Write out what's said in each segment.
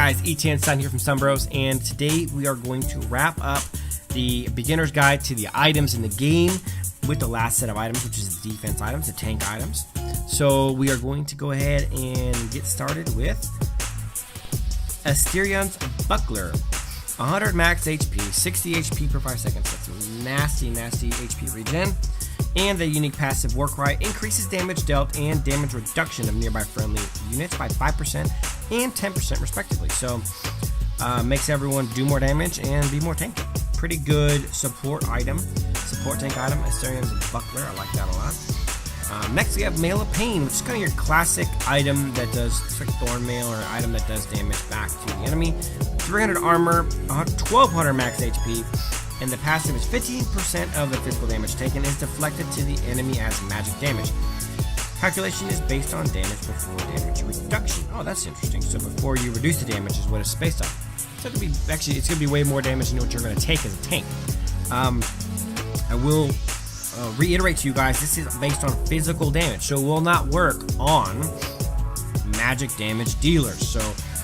guys, ETN Sun here from Sunbros, and today we are going to wrap up the beginner's guide to the items in the game with the last set of items, which is the defense items, the tank items. So we are going to go ahead and get started with Asterian's Buckler. 100 max HP, 60 HP per 5 seconds. That's a nasty HP regen. And the unique passive Warcry increases damage dealt and damage reduction of nearby friendly units by 5% and 10% respectively. So makes everyone do more damage and be more tanky. Pretty good support tank item, Asterian's Buckler. I like that a lot. Next we have Mail of Pain, which is kind of your classic item that does, it's like Thorn Mail, or an item that does damage back to the enemy. 300 armor, 1200 max HP. And the passive is 15% of the physical damage taken is deflected to the enemy as magic damage. Calculation is based on damage before damage reduction. Oh, that's interesting. So before you reduce the damage is what it's based on. So it's going to be way more damage than what you're going to take as a tank. I will reiterate to you guys, this is based on physical damage, so it will not work on magic damage dealers. So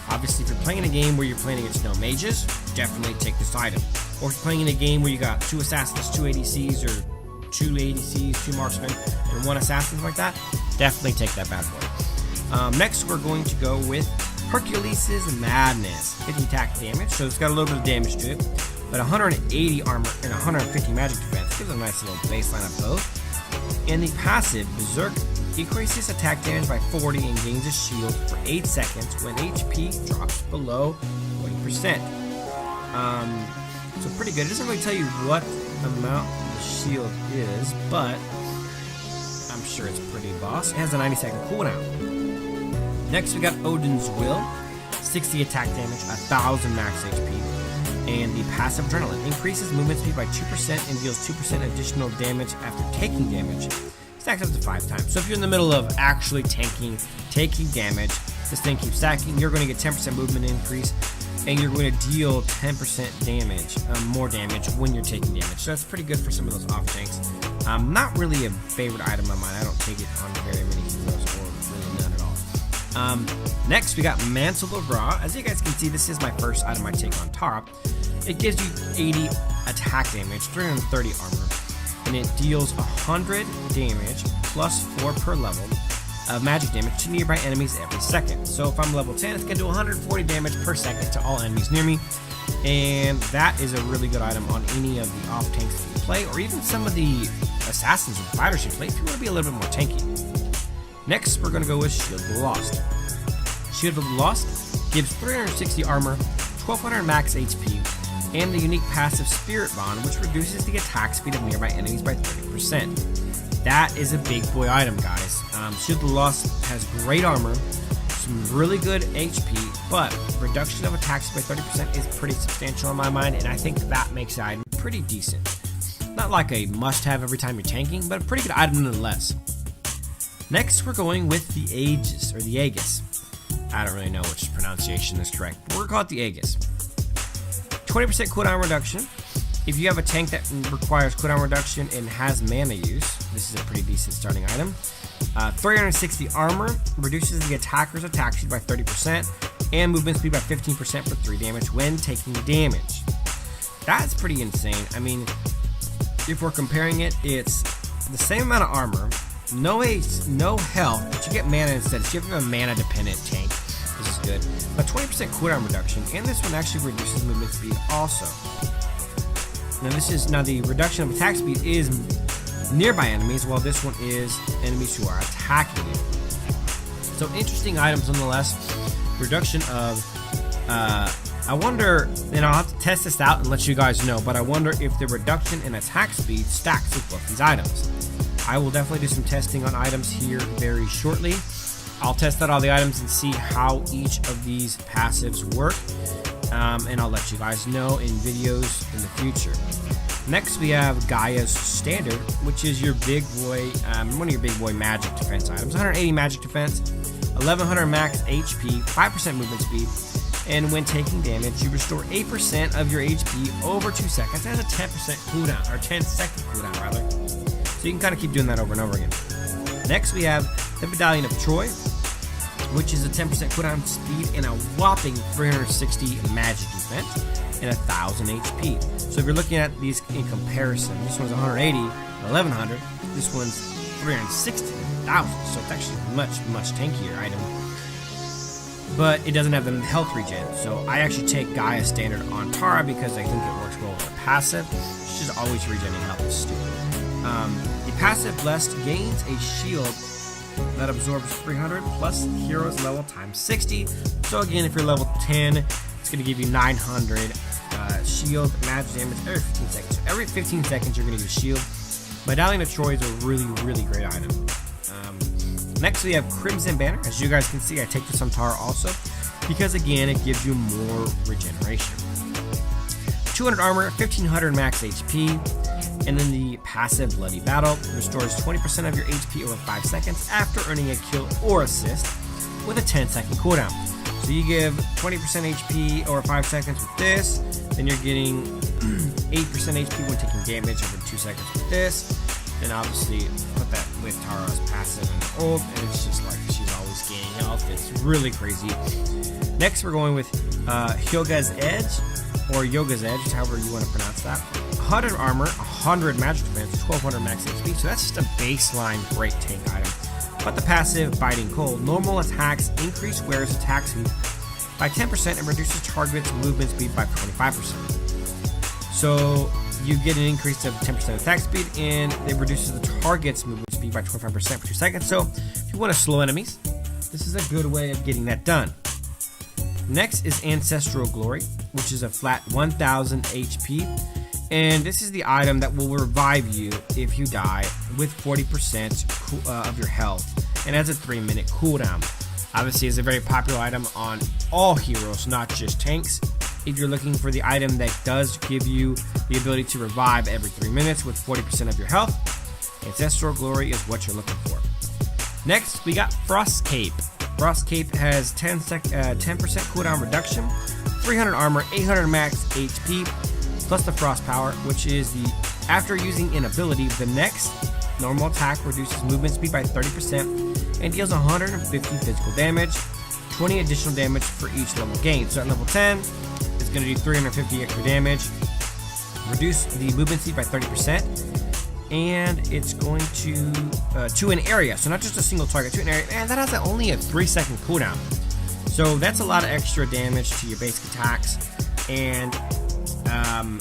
obviously if you're playing a game where you're playing against no mages, definitely take this item. Or if you're playing in a game where you got 2 assassins, 2 ADCs, or 2 ADCs, 2 marksmen, and 1 assassin like that, definitely take that bad boy. Next, we're going to go with Hercules' Madness. 50 attack damage, so it's got a little bit of damage to it, but 180 armor and 150 magic defense. Gives a nice little baseline of both. And the passive, Berserk, increases attack damage by 40 and gains a shield for 8 seconds when HP drops below 40%. So pretty good. It doesn't really tell you what amount the shield is, but I'm sure it's pretty boss. It has a 90-second cooldown. Next, we got Odin's Will. 60 attack damage, 1000 max HP. And the passive Adrenaline increases movement speed by 2% and deals 2% additional damage after taking damage. Stacks up to 5 times. So if you're in the middle of actually taking damage, this thing keeps stacking. You're going to get 10% movement increase, and you're going to deal 10% damage, more damage when you're taking damage. So that's pretty good for some of those off tanks. Not really a favorite item of mine. I don't take it on very many heroes, or really none at all. Next, we got Mantle of Ra. As you guys can see, this is my first item I take on top. It gives you 80 attack damage, 330 armor, and it deals 100 damage plus 4 per level of magic damage to nearby enemies every second. So if I'm level 10, it's going to do 140 damage per second to all enemies near me. And that is a really good item on any of the off tanks that you play, or even some of the assassins and fighters you play if you want to be a little bit more tanky. Next, we're going to go with Shield of the Lost. Shield of the Lost gives 360 armor, 1200 max HP, and the unique passive Spirit Bond, which reduces the attack speed of nearby enemies by 30%. That is a big boy item, guys. Shield of the Lost has great armor, some really good HP, but reduction of attack speed by 30% is pretty substantial in my mind, and I think that makes the item pretty decent. Not like a must-have every time you're tanking, but a pretty good item nonetheless. Next, we're going with the Aegis, or the Aegis. I don't really know which pronunciation is correct, but we're going to call it the Aegis. 20% cooldown reduction. If you have a tank that requires cooldown reduction and has mana use, this is a pretty decent starting item. 360 armor, reduces the attacker's attack speed by 30%, and movement speed by 15% for 3 damage when taking damage. That's pretty insane. I mean, if we're comparing it, it's the same amount of armor, no haste, no health, but you get mana instead. So you have a mana dependent tank. This is good. But 20% cooldown reduction, and this one actually reduces movement speed also. Now the reduction of attack speed is nearby enemies, while this one is enemies who are attacking you. So interesting items nonetheless. Reduction of, I wonder, and I'll have to test this out and let you guys know, but I wonder if the reduction in attack speed stacks with both these items. I will definitely do some testing on items here very shortly. I'll test out all the items and see how each of these passives work. And I'll let you guys know in videos in the future. Next, we have Gaia's Standard, which is your big boy, one of your big boy magic defense items. 180 magic defense, 1100 max HP, 5% movement speed, and when taking damage, you restore 8% of your HP over 2 seconds. It has a 10% cooldown, or 10-second cooldown rather. So you can kind of keep doing that over and over again. Next, we have the Medallion of Troy. which is a 10% cooldown speed and a whopping 360 magic defense and 1000 HP. So if you're looking at these in comparison, this one's 180, 1100. This one's 360,000. So it's actually much tankier item. But it doesn't have the health regen. So I actually take Gaia standard on Tara because I think it works well with her passive. She's always regenerating health. It's stupid. The passive blessed gains a shield that absorbs 300 plus heroes level times 60. So again, if you're level 10, it's going to give you 900 shield magic damage every 15 seconds. So every 15 seconds, you're going to get a shield. Medallion of Troy is a really great item. Next, we have Crimson Banner. As you guys can see, I take this on Tara also because again, it gives you more regeneration. 200 armor, 1500 max HP. And then the passive Bloody Battle restores 20% of your HP over 5 seconds after earning a kill or assist with a 10-second cooldown. So you give 20% HP over 5 seconds with this, then you're getting 8% HP when taking damage over 2 seconds with this. Then obviously put that with Tara's passive and ult, and it's just like she's always gaining health. It's really crazy. Next, we're going with Hyoga's Edge, or Yoga's Edge, however you want to pronounce that. 100 armor, 100 magic defense, 1200 max HP. So that's just a baseline great tank item. But the passive Biting Cold, normal attacks increase wearer's attack speed by 10% and reduces target's movement speed by 25%. So you get an increase of 10% attack speed, and it reduces the target's movement speed by 25% for 2 seconds. So if you want to slow enemies, this is a good way of getting that done. Next is Ancestral Glory, which is a flat 1000 HP. And this is the item that will revive you if you die with 40% of your health, and has a 3-minute cooldown. Obviously, it's a very popular item on all heroes, not just tanks. If you're looking for the item that does give you the ability to revive every 3 minutes with 40% of your health, Ancestral Glory is what you're looking for. Next, we got Frost Cape. Frost Cape has 10% cooldown reduction, 300 armor, 800 max HP, plus the Frost Power, which is the after using an ability, the next normal attack reduces movement speed by 30% and deals 150 physical damage, 20 additional damage for each level gained. So at level 10, it's going to do 350 extra damage, reduce the movement speed by 30%, and it's going to an area, so not just a single target, to an area, and that has only a 3-second cooldown. So that's a lot of extra damage to your basic attacks, and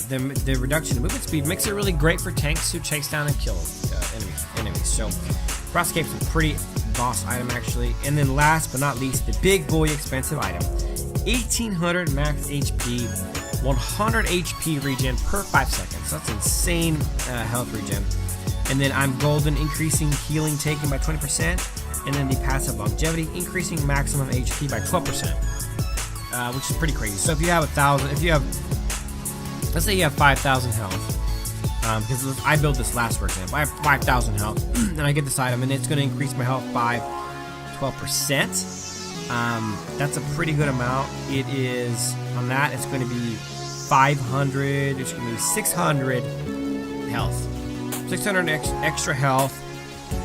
the reduction in movement speed makes it really great for tanks who chase down and kill enemies. So Frost Cape's a pretty boss item actually. And then last but not least, the big boy expensive item, 1800 max HP, 100 HP regen per 5 seconds. That's insane health regen. And then I'm golden, increasing healing taken by 20%, and then the passive longevity, increasing maximum HP by 12%, which is pretty crazy. So if you have let's say you have 5,000 health, because I built this last, for example. I have 5,000 health, and I get this item, and it's going to increase my health by 12%. That's a pretty good amount. It is, on that, it's going to be 500, it's going to be 600 health. 600 extra health.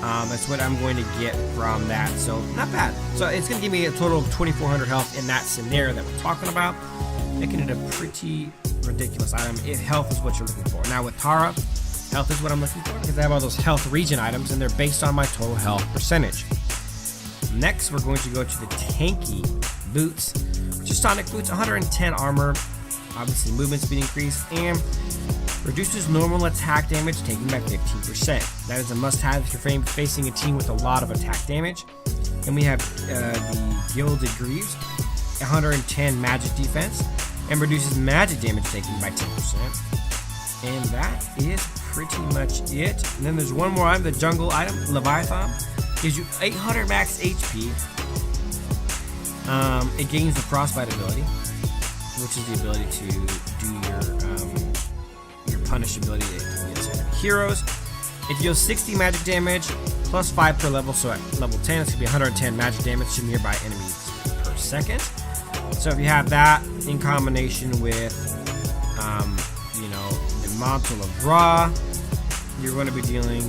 That's what I'm going to get from that. So, not bad. So, it's going to give me a total of 2,400 health in that scenario that we're talking about, making it a pretty ridiculous item if health is what you're looking for. Now with Tara, health is what I'm looking for because I have all those health regen items and they're based on my total health percentage. Next, we're going to go to the tanky boots, which is Sonic Boots, 110 armor, obviously movement speed increase, and reduces normal attack damage taken by 15%. That is a must-have if you're facing a team with a lot of attack damage. And we have the Gilded Greaves, 110 magic defense, and reduces magic damage taken by 10%. And that is pretty much it. And then there's one more item, the jungle item, Leviathan. Gives you 800 max HP. It gains the Frostbite ability, which is the ability to do your punish ability against heroes. It deals 60 magic damage, plus 5 per level, so at level 10 it's going to be 110 magic damage to nearby enemies per second. So if you have that in combination with, the Mantle of Ra, you're going to be dealing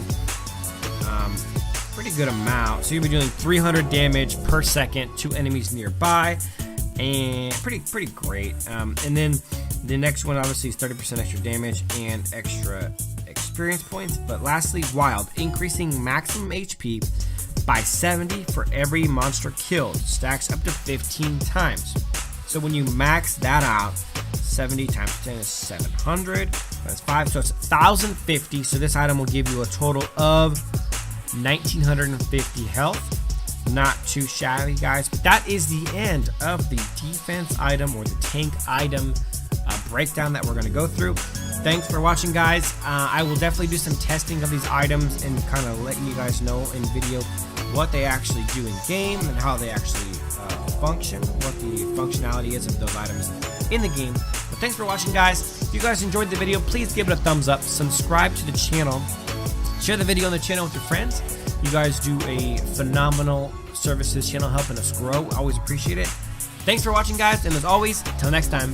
pretty good amount. So you'll be doing 300 damage per second to enemies nearby, and pretty great. And then the next one obviously is 30% extra damage and extra experience points. But lastly, Wild, increasing maximum HP by 70 for every monster killed. Stacks up to 15 times. So when you max that out, 70 times 10 is 700. That's 5, so it's 1,050. So this item will give you a total of 1,950 health. Not too shabby, guys. But that is the end of the defense item or the tank item breakdown that we're going to go through. Thanks for watching, guys. I will definitely do some testing of these items and kind of letting you guys know in video what they actually do in game and how they actually function, what the functionality is of those items in the game. But thanks for watching, guys. If you guys enjoyed the video, please give it a thumbs up, subscribe to the channel, share the video on the channel with your friends. You guys do a phenomenal service to this channel, helping us grow. Always appreciate it. Thanks for watching, guys, and as always, till next time.